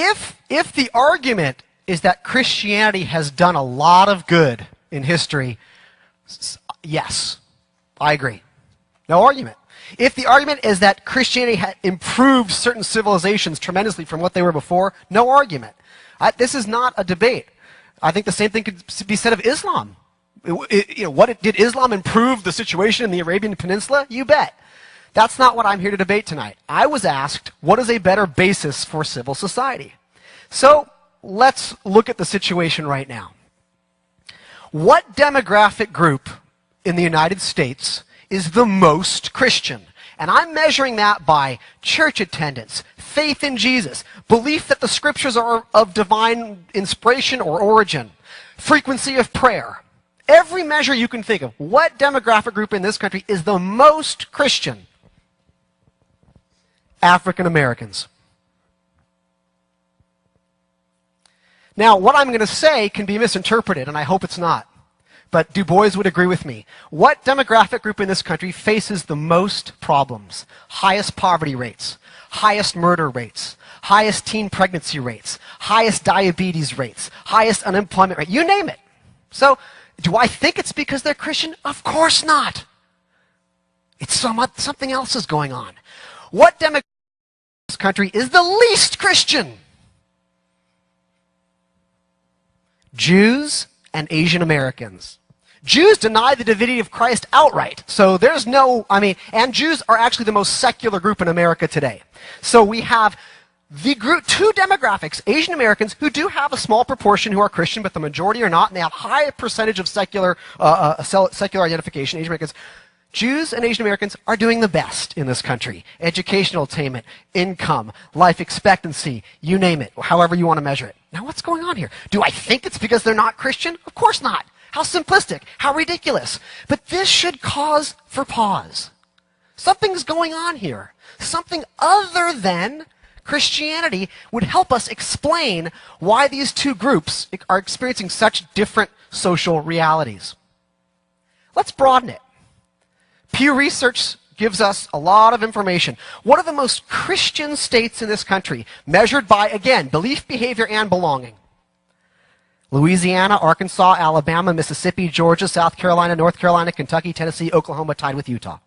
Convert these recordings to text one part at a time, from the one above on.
if the argument is that Christianity has done a lot of good in history, yes, I agree. No argument. If the argument is that Christianity had improved certain civilizations tremendously from what they were before, no argument. This is not a debate. I think the same thing could be said of Islam. Did Islam improve the situation in the Arabian Peninsula? You bet. That's not what I'm here to debate tonight. I was asked, what is a better basis for civil society? So let's look at the situation right now. What demographic group in the United States is the most Christian? And I'm measuring that by church attendance, faith in Jesus, belief that the scriptures are of divine inspiration or origin, frequency of prayer. Every measure you can think of. What demographic group in this country is the most Christian? African Americans. Now, what I'm going to say can be misinterpreted, and I hope it's not. But Du Bois would agree with me. What demographic group in this country faces the most problems? Highest poverty rates, highest murder rates, highest teen pregnancy rates, highest diabetes rates, highest unemployment rate, you name it. So, do I think it's because they're Christian? Of course not. It's something else is going on. What demographic in this country is the least Christian? Jews and Asian Americans. Jews deny the divinity of Christ outright. So there's no, and Jews are actually the most secular group in America today. So we have two demographics, Asian Americans, who do have a small proportion who are Christian, but the majority are not, and they have a high percentage of secular identification, Asian Americans. Jews and Asian Americans are doing the best in this country. Educational attainment, income, life expectancy, you name it, however you want to measure it. Now what's going on here? Do I think it's because they're not Christian? Of course not. How simplistic, how ridiculous. But this should cause for pause. Something's going on here. Something other than Christianity would help us explain why these two groups are experiencing such different social realities. Let's broaden it. Pew Research gives us a lot of information. What are the most Christian states in this country, measured by, again, belief, behavior, and belonging? Louisiana, Arkansas, Alabama, Mississippi, Georgia, South Carolina, North Carolina, Kentucky, Tennessee, Oklahoma, tied with Utah.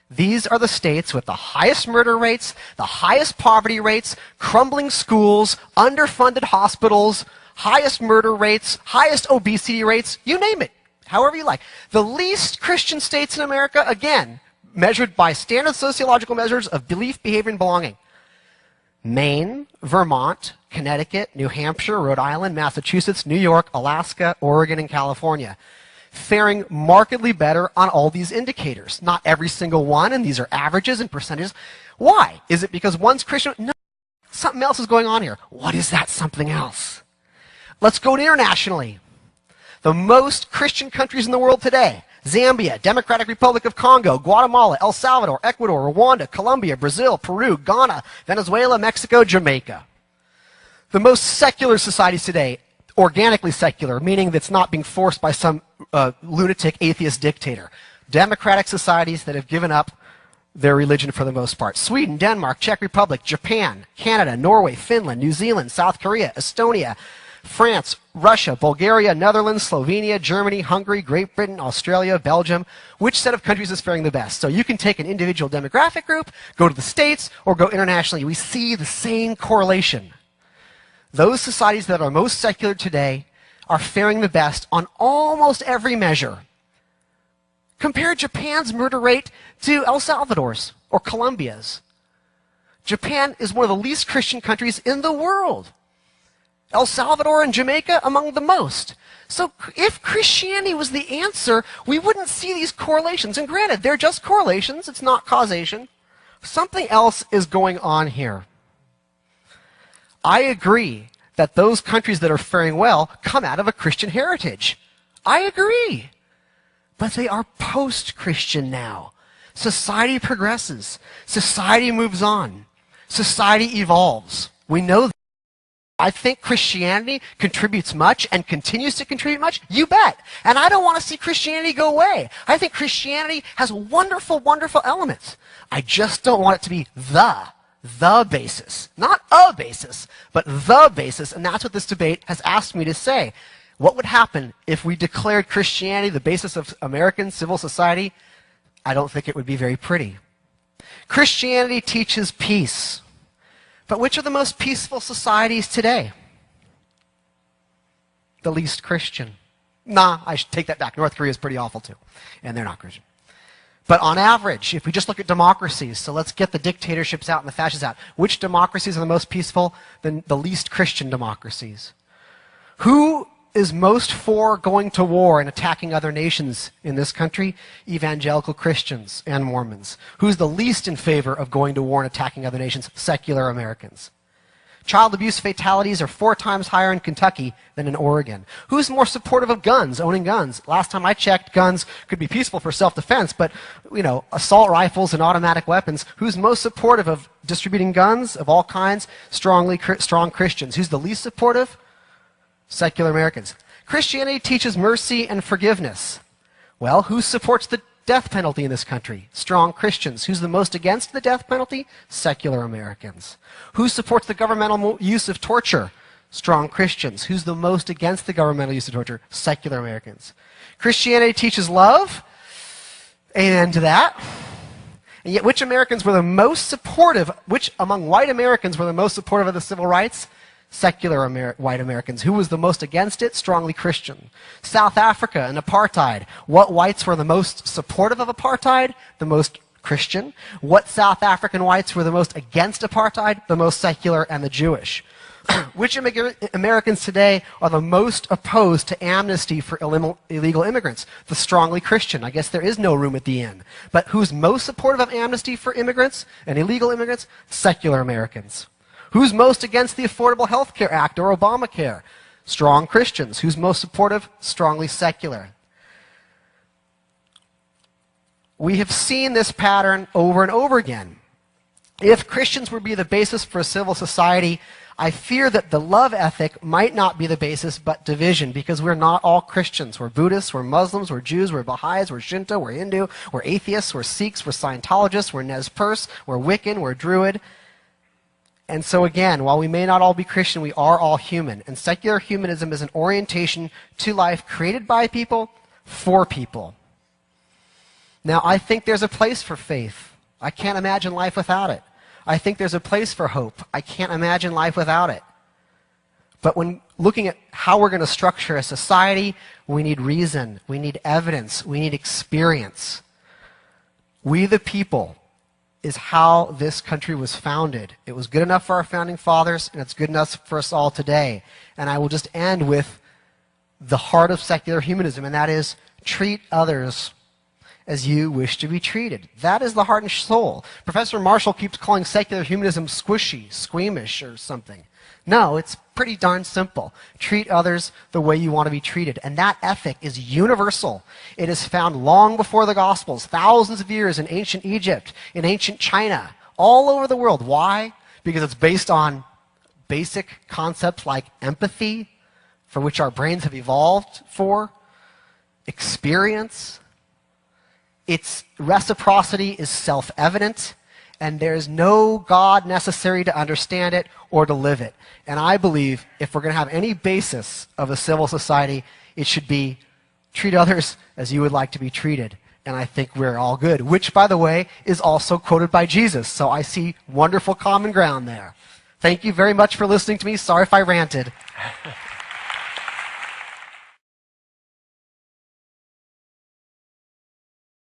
These are the states with the highest murder rates, the highest poverty rates, crumbling schools, underfunded hospitals, highest murder rates, highest obesity rates, you name it. However you like. The least Christian states in America, again, measured by standard sociological measures of belief, behavior, and belonging. Maine, Vermont, Connecticut, New Hampshire, Rhode Island, Massachusetts, New York, Alaska, Oregon, and California. Faring markedly better on all these indicators. Not every single one, and these are averages and percentages. Why? Is it because one's Christian? No. Something else is going on here. What is that something else? Let's go internationally. The most Christian countries in the world today: Zambia, Democratic Republic of Congo, Guatemala, El Salvador, Ecuador, Rwanda, Colombia, Brazil, Peru, Ghana, Venezuela, Mexico, Jamaica. The most secular societies today, organically secular, meaning that's not being forced by some lunatic atheist dictator. Democratic societies that have given up their religion for the most part. Sweden, Denmark, Czech Republic, Japan, Canada, Norway, Finland, New Zealand, South Korea, Estonia, France, Russia, Bulgaria, Netherlands, Slovenia, Germany, Hungary, Great Britain, Australia, Belgium. Which set of countries is faring the best? So you can take an individual demographic group, go to the States, or go internationally. We see the same correlation. Those societies that are most secular today are faring the best on almost every measure. Compare Japan's murder rate to El Salvador's or Colombia's. Japan is one of the least Christian countries in the world. El Salvador and Jamaica among the most. So if Christianity was the answer, we wouldn't see these correlations. And granted, they're just correlations. It's not causation. Something else is going on here. I agree that those countries that are faring well come out of a Christian heritage. I agree. But they are post-Christian now. Society progresses. Society moves on. Society evolves. We know that. I think Christianity contributes much and continues to contribute much. You bet. And I don't want to see Christianity go away. I think Christianity has wonderful, wonderful elements. I just don't want it to be the the basis. Not a basis, but the basis. And that's what this debate has asked me to say. What would happen if we declared Christianity the basis of American civil society? I don't think it would be very pretty. Christianity teaches peace. But which are the most peaceful societies today? The least Christian. Nah, I should take that back. North Korea is pretty awful too. And they're not Christian. But on average, if we just look at democracies, so let's get the dictatorships out and the fascists out, which democracies are the most peaceful? The least Christian democracies. Who is most for going to war and attacking other nations in this country? Evangelical Christians and Mormons. Who's the least in favor of going to war and attacking other nations? Secular Americans. Child abuse fatalities are 4 times higher in Kentucky than in Oregon. Who's more supportive of guns, owning guns? Last time I checked, guns could be peaceful for self-defense, but, assault rifles and automatic weapons. Who's most supportive of distributing guns of all kinds? Strong Christians. Who's the least supportive? Secular Americans. Christianity teaches mercy and forgiveness. Well, who supports the death penalty in this country? Strong Christians. Who's the most against the death penalty? Secular Americans. Who supports the governmental use of torture? Strong Christians. Who's the most against the governmental use of torture? Secular Americans. Christianity teaches love. Amen to that. And yet, which Americans were the most supportive? Which among white Americans were the most supportive of the civil rights? Secular white Americans. Who was the most against it? Strongly Christian. South Africa and apartheid. What whites were the most supportive of apartheid? The most Christian. What South African whites were the most against apartheid? The most secular and the Jewish. Which Americans today are the most opposed to amnesty for illegal immigrants? The strongly Christian. I guess there is no room at the inn. But who's most supportive of amnesty for immigrants and illegal immigrants? Secular Americans. Who's most against the Affordable Health Care Act or Obamacare? Strong Christians. Who's most supportive? Strongly secular. We have seen this pattern over and over again. If Christians would be the basis for a civil society, I fear that the love ethic might not be the basis, but division, because we're not all Christians. We're Buddhists, we're Muslims, we're Jews, we're Baha'is, we're Shinto, we're Hindu, we're atheists, we're Sikhs, we're Scientologists, we're Nez Perce, we're Wiccan, we're Druid. And so again, while we may not all be Christian, we are all human. And secular humanism is an orientation to life created by people, for people. Now, I think there's a place for faith. I can't imagine life without it. I think there's a place for hope. I can't imagine life without it. But when looking at how we're going to structure a society, we need reason, we need evidence, we need experience. We the people is how this country was founded. It was good enough for our founding fathers, and it's good enough for us all today. And I will just end with the heart of secular humanism, and that is treat others as you wish to be treated. That is the heart and soul. Professor Marshall keeps calling secular humanism squishy, squeamish, or something. No, it's pretty darn simple. Treat others the way you want to be treated. And that ethic is universal. It is found long before the Gospels, thousands of years in ancient Egypt, in ancient China, all over the world. Why? Because it's based on basic concepts like empathy, for which our brains have evolved for, experience. Its reciprocity is self-evident, and there is no God necessary to understand it or to live it. And I believe if we're going to have any basis of a civil society, it should be treat others as you would like to be treated. And I think we're all good, which, by the way, is also quoted by Jesus. So I see wonderful common ground there. Thank you very much for listening to me. Sorry if I ranted.